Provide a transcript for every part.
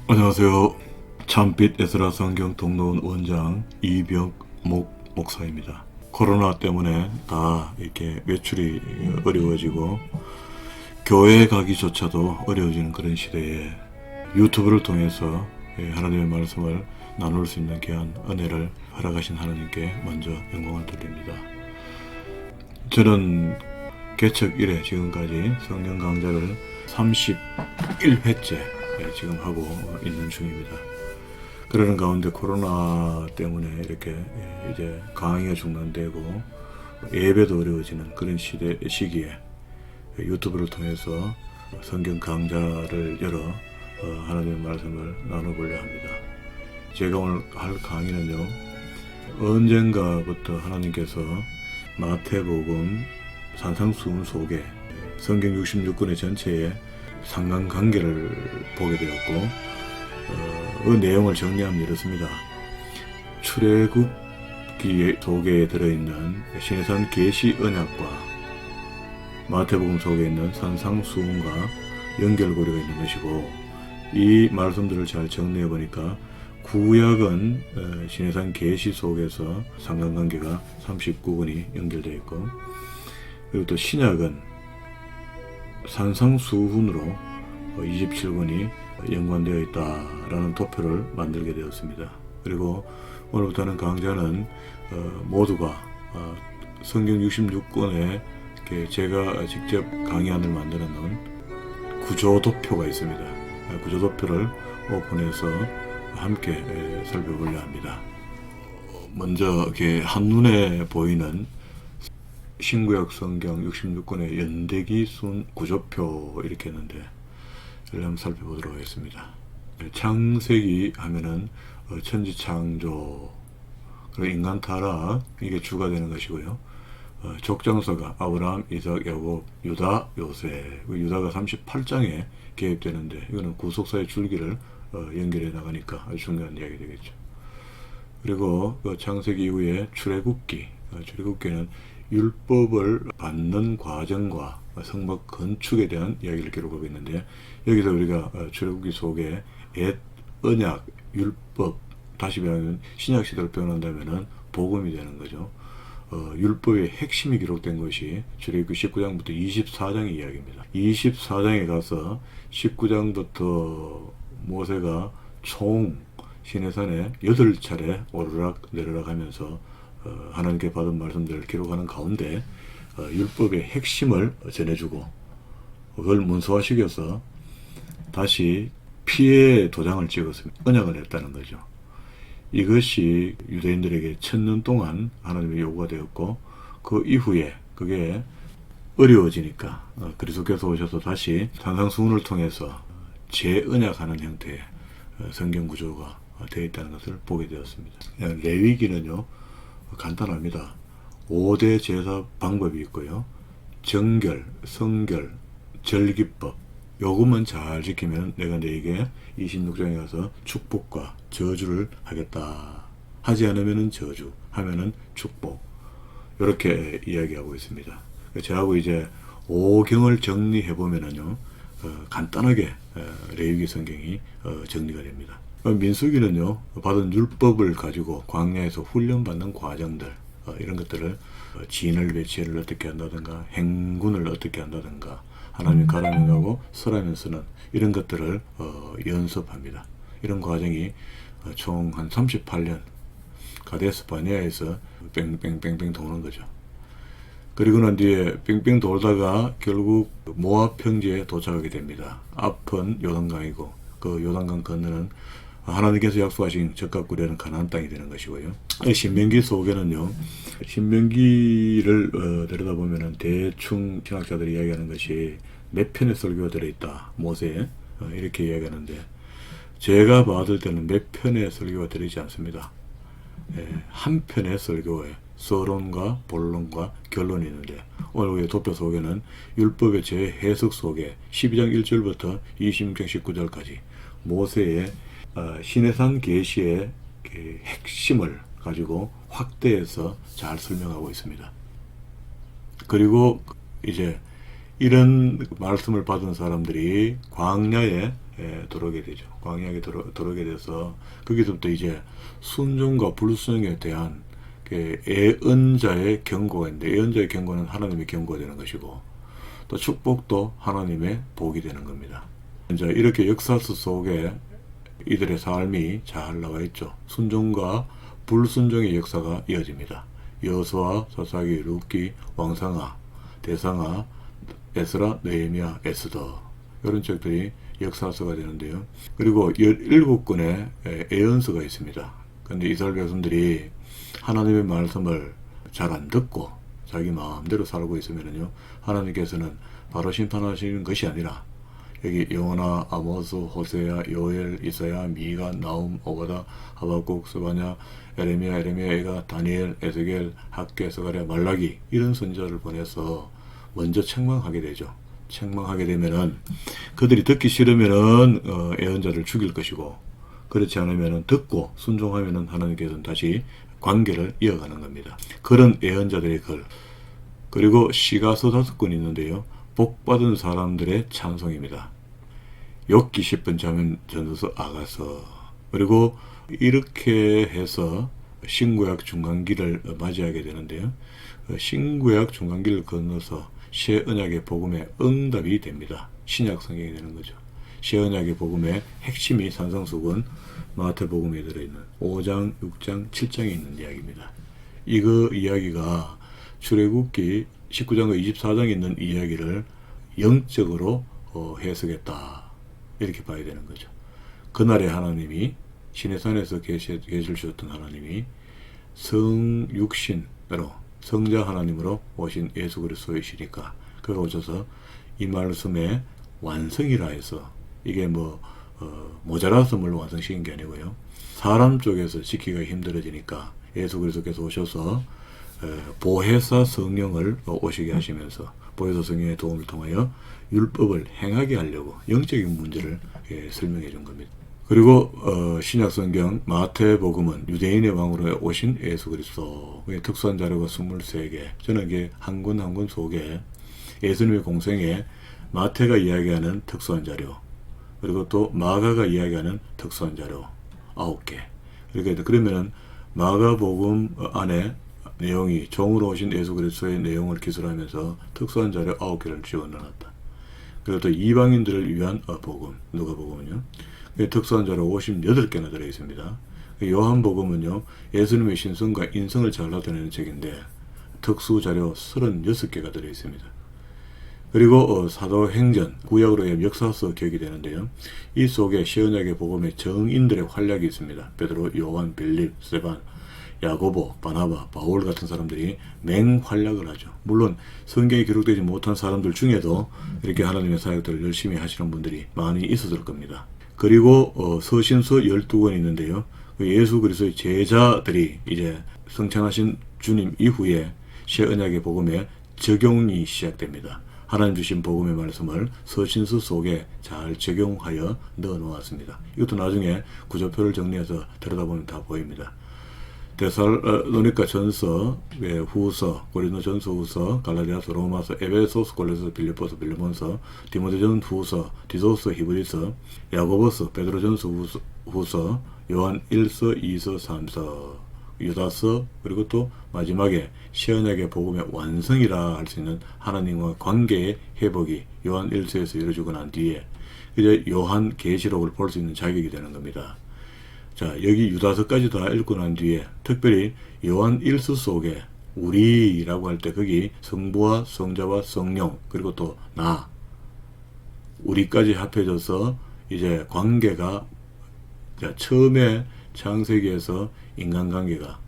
안녕하세요. 참빛 에스라 성경 동로원 원장 이병목 목사입니다. 코로나 때문에 다 이렇게 외출이 어려워지고 교회 가기조차도 어려워지는 그런 시대에 유튜브를 통해서 하나님의 말씀을 나눌 수 있는 귀한 은혜를 허락하신 하나님께 먼저 영광을 돌립니다. 저는 개척 이래 지금까지 성경 강좌를 31회째 지금 하고 있는 중입니다. 그러는 가운데 코로나 때문에 이렇게 이제 강의가 중단되고 예배도 어려워지는 그런 시기에 유튜브를 통해서 성경 강좌를 열어 하나님의 말씀을 나눠보려 합니다. 제가 오늘 할 강의는요, 언젠가부터 하나님께서 마태복음 산상수훈 속에 성경 66권의 전체에 상관관계를 보게 되었고, 그 내용을 정리하면 이렇습니다. 출애굽기 속에 들어있는 신해산 계시 언약과 마태복음 속에 있는 산상수훈과 연결고리가 있는 것이고, 이 말씀들을 잘 정리해 보니까 구약은 신해산 계시 속에서 상관관계가 39권이 연결되어 있고, 그리고 또 신약은 산상수훈으로 27권이 연관되어 있다라는 도표를 만들게 되었습니다. 그리고 오늘부터는 강좌는 모두가 성경 66권에 제가 직접 강의안을 만들어 놓은 구조도표가 있습니다. 구조도표를 오픈해서 함께 살펴보려 합니다. 먼저 이렇게 한눈에 보이는 신구약 성경 66권의 연대기 순 구조표 이렇게 했는데, 이를 한번 살펴보도록 하겠습니다. 창세기 하면은 천지창조, 그리고 인간 타락, 이게 주가 되는 것이고요. 족장서가 아브라함, 이삭, 야곱, 유다, 요셉, 유다가 38장에 개입되는데, 이거는 구속사의 줄기를 연결해 나가니까 아주 중요한 이야기 되겠죠. 그리고 창세기 이후에 출애굽기는 율법을 받는 과정과 성막 건축에 대한 이야기를 기록하고 있는데, 여기서 우리가 출애굽기 속에 옛 언약, 율법, 다시 말하면 신약시대를 표현한다면 복음이 되는 거죠. 율법의 핵심이 기록된 것이 출애굽기 19장부터 24장의 이야기입니다. 24장에 가서 19장부터 모세가 총 시내산에 8차례 오르락 내리락 하면서 하나님께 받은 말씀들을 기록하는 가운데 율법의 핵심을 전해주고, 그걸 문서화시켜서 다시 피의 도장을 찍었습니다. 언약을 했다는 거죠. 이것이 유대인들에게 1000년 동안 하나님의 요구가 되었고, 그 이후에 그게 어려워지니까 그리스도께서 오셔서 다시 산상수훈을 통해서 재언약하는 형태의 성경 구조가 되어 있다는 것을 보게 되었습니다. 레위기는요, 간단합니다. 5대 제사 방법이 있고요. 정결, 성결, 절기법, 요것만 잘 지키면 내가 너에게 26장에 가서 축복과 저주를 하겠다. 하지 않으면 저주, 하면은 축복. 이렇게 이야기하고 있습니다. 저하고 이제 5경을 정리해 보면은요, 간단하게 레위기 성경이 정리가 됩니다. 민수기는요, 받은 율법을 가지고 광야에서 훈련받는 과정들, 이런 것들을 진을 배치를 어떻게 한다든가, 행군을 어떻게 한다든가, 하나님이 가라명하고 설하면 쓰는 이런 것들을 연습합니다. 이런 과정이 총 한 38년 가데스 바네아에서 뺑뺑뺑뺑 도는 거죠. 그리고 난 뒤에 뺑뺑 돌다가 결국 모압 평지에 도착하게 됩니다. 앞은 요단강이고, 그 요단강 건너는 하나님께서 약속하신 적각구례는 가나안 땅이 되는 것이고요. 신명기 속에는요, 신명기를 들여다보면 대충 신학자들이 이야기하는 것이 몇 편의 설교가 들어있다, 모세에 이렇게 이야기하는데, 제가 받을 때는 몇 편의 설교가 들어있지 않습니다. 한 편의 설교에 서론과 본론과 결론이 있는데, 오늘 우리 도표 속에는 율법의 재해석 속에 12장 1절부터 26장 19절까지 모세의 시내산 계시의 핵심을 가지고 확대해서 잘 설명하고 있습니다. 그리고 이제 이런 말씀을 받은 사람들이 광야에 들어오게 되죠. 광야에 들어오게 돼서 거기서부터 이제 순종과 불순종에 대한 그 예언자의 경고가 있는데, 예언자의 경고는 하나님의 경고가 되는 것이고, 또 축복도 하나님의 복이 되는 겁니다. 이제 이렇게 역사서 속에 이들의 삶이 잘 나와 있죠. 순종과 불순종의 역사가 이어집니다. 여호수아, 사사기, 룻기, 왕상하, 대상하, 에스라, 느헤미야, 에스더, 이런 책들이 역사서가 되는데요. 그리고 17권의 예언서가 있습니다. 근데 이스라엘 백성들이 하나님의 말씀을 잘 안 듣고 자기 마음대로 살고 있으면요, 하나님께서는 바로 심판하시는 것이 아니라 여기 요나, 아모스, 호세야, 요엘, 이사야, 미가, 나움, 오바다, 하박국, 스바냐, 에레미야, 에가, 다니엘, 에스겔, 학개, 스가랴, 말라기, 이런 선지자를 보내서 먼저 책망하게 되죠. 책망하게 되면은 그들이 듣기 싫으면은 예언자를 죽일 것이고, 그렇지 않으면은 듣고 순종하면은 하나님께서는 다시 관계를 이어가는 겁니다. 그런 예언자들의 글, 그리고 시가서 5권 있는데요, 복받은 사람들의 찬송입니다. 욥기 10편, 자문 전서서, 아가서. 그리고 이렇게 해서 신구약 중간기를 맞이하게 되는데요, 신구약 중간기를 건너서 새 언약의 복음의 응답이 됩니다. 신약 성경이 되는 거죠. 새 언약의 복음의 핵심이 산상수훈 마태복음에 들어있는 5장, 6장, 7장에 있는 이야기입니다. 이거 이야기가 출애굽기 19장과 24장에 있는 이야기를 영적으로 해석했다, 이렇게 봐야 되는 거죠. 그날에 하나님이 시내산에서 계실 주셨던 하나님이 성육신으로 성자 하나님으로 오신 예수 그리스도이시니까 그가 오셔서 이 말씀의 완성이라 해서, 이게 모자라서 뭘 완성시킨 게 아니고요, 사람 쪽에서 지키기가 힘들어지니까 예수 그리스도께서 오셔서 보혜사 성령을 오시게 하시면서 보혜사 성령의 도움을 통하여 율법을 행하게 하려고 영적인 문제를 설명해 준 겁니다. 그리고 신약 성경 마태복음은 유대인의 왕으로 오신 예수 그리스도, 특수한 자료가 23개, 저는 이게 한 권 한 권 속에 예수님의 공생에 마태가 이야기하는 특수한 자료, 그리고 또 마가가 이야기하는 특수한 자료 9개. 그러면은 마가복음 안에 내용이 종으로 오신 예수 그리스도의 내용을 기술하면서 특수한 자료 9개를 집어넣었다. 그리고 또 이방인들을 위한 복음, 누가복음은요, 특수한 자료 58개나 들어있습니다. 요한복음은요, 예수님의 신성과 인성을 잘 나타내는 책인데 특수 자료 36개가 들어있습니다. 그리고 사도행전, 구약으로 하면 역사서 기억이 되는데요, 이 속에 신약의 복음의 정인들의 활약이 있습니다. 베드로, 요한, 빌립, 스데반, 야고보, 바나바, 바울 같은 사람들이 맹활약을 하죠. 물론 성경에 기록되지 못한 사람들 중에도 이렇게 하나님의 사역들을 열심히 하시는 분들이 많이 있었을 겁니다. 그리고 서신서 12권 있는데요, 예수 그리스도의 제자들이 이제 성찬하신 주님 이후에 새 언약의 복음에 적용이 시작됩니다. 하나님 주신 복음의 말씀을 서신서 속에 잘 적용하여 넣어 놓았습니다. 이것도 나중에 구조표를 정리해서 들여다보면 다 보입니다. 데살로니가 전서, 후서, 고린도 전서 후서, 갈라디아서, 로마서, 에베소서, 골로새서, 빌립보서, 빌레몬서, 디모데전 후서, 디도서, 히브리서, 야고보서, 베드로 전서 후서, 요한 1서, 2서, 3서, 유다서, 그리고 또 마지막에 신약의 복음의 완성이라 할 수 있는 하나님과 관계의 회복이 요한 1서에서 이루어지고 난 뒤에 이제 요한 계시록을 볼 수 있는 자격이 되는 겁니다. 자, 여기 유다서까지 다 읽고 난 뒤에 특별히 요한 1서 속에 우리라고 할 때 거기 성부와 성자와 성령, 그리고 또 나, 우리까지 합해져서 이제 관계가, 처음에 창세기에서 인간관계가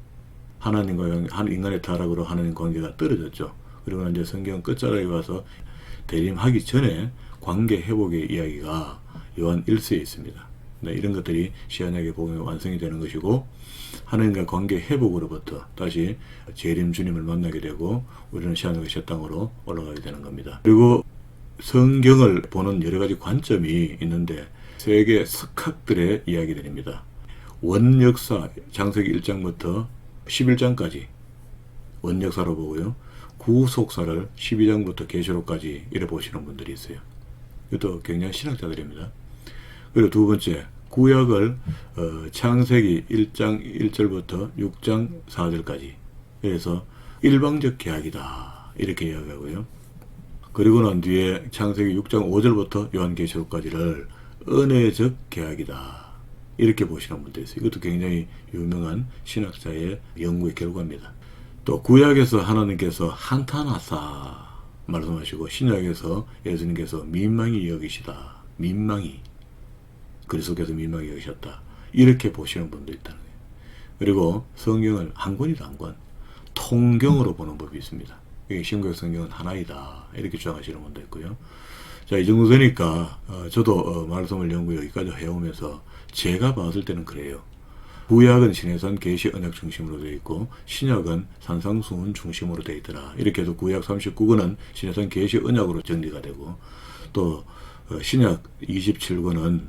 하나님과 인간의 타락으로 하나님 관계가 떨어졌죠. 그리고 이제 성경 끝자락에 와서 대림하기 전에 관계 회복의 이야기가 요한 1서에 있습니다. 네, 이런 것들이 신약의 복음의 완성이 되는 것이고, 하나님과 관계 회복으로부터 다시 재림 주님을 만나게 되고 우리는 신약의 새 땅으로 올라가게 되는 겁니다. 그리고 성경을 보는 여러 가지 관점이 있는데 세계 석학들의 이야기들입니다. 원역사, 창세기 1장부터 11장까지 원역사로 보고요, 구속사를 12장부터 계시록까지 이래 보시는 분들이 있어요. 이것도 굉장히 신학자들입니다. 그리고 두 번째, 구약을 창세기 1장 1절부터 6장 4절까지 그래서 일방적 계약이다 이렇게 이야기하고요. 그리고 난 뒤에 창세기 6장 5절부터 요한계시록까지를 은혜적 계약이다 이렇게 보시는 분도 있어요. 이것도 굉장히 유명한 신학자의 연구의 결과입니다. 또 구약에서 하나님께서 한탄하사 말씀하시고 신약에서 예수님께서 민망히 여기시다. 민망히 그리스도께서 민망히 여기셨다. 이렇게 보시는 분도 있다는 거예요. 그리고 성경을 한 권이다 한 권. 통경으로 보는 법이 있습니다. 이게 신구약 성경은 하나이다. 이렇게 주장하시는 분도 있고요. 자, 이 정도 되니까 저도 말씀을 연구 여기까지 해오면서 제가 봤을 때는 그래요. 구약은 신해산 계시 언약 중심으로 되어 있고 신약은 산상수훈 중심으로 되어 있더라. 이렇게 해서 구약 39권은 신해산 계시 언약으로 정리가 되고 또 신약 27권은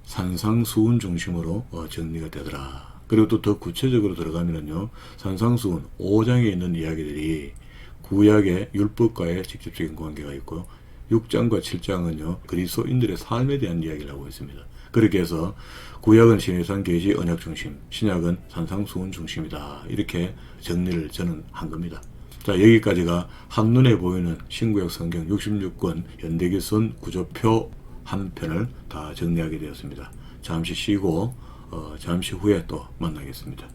산상수훈 중심으로 정리가 되더라. 그리고 또 더 구체적으로 들어가면요, 산상수훈 5장에 있는 이야기들이 구약의 율법과의 직접적인 관계가 있고 6장과 7장은요 그리스도인들의 삶에 대한 이야기를 하고 있습니다. 그렇게 해서 구약은 신해산 계시 언약 중심, 신약은 산상수훈 중심이다. 이렇게 정리를 저는 한 겁니다. 자, 여기까지가 한눈에 보이는 신구약 성경 66권 연대기선 구조표 한 편을 다 정리하게 되었습니다. 잠시 쉬고 잠시 후에 또 만나겠습니다.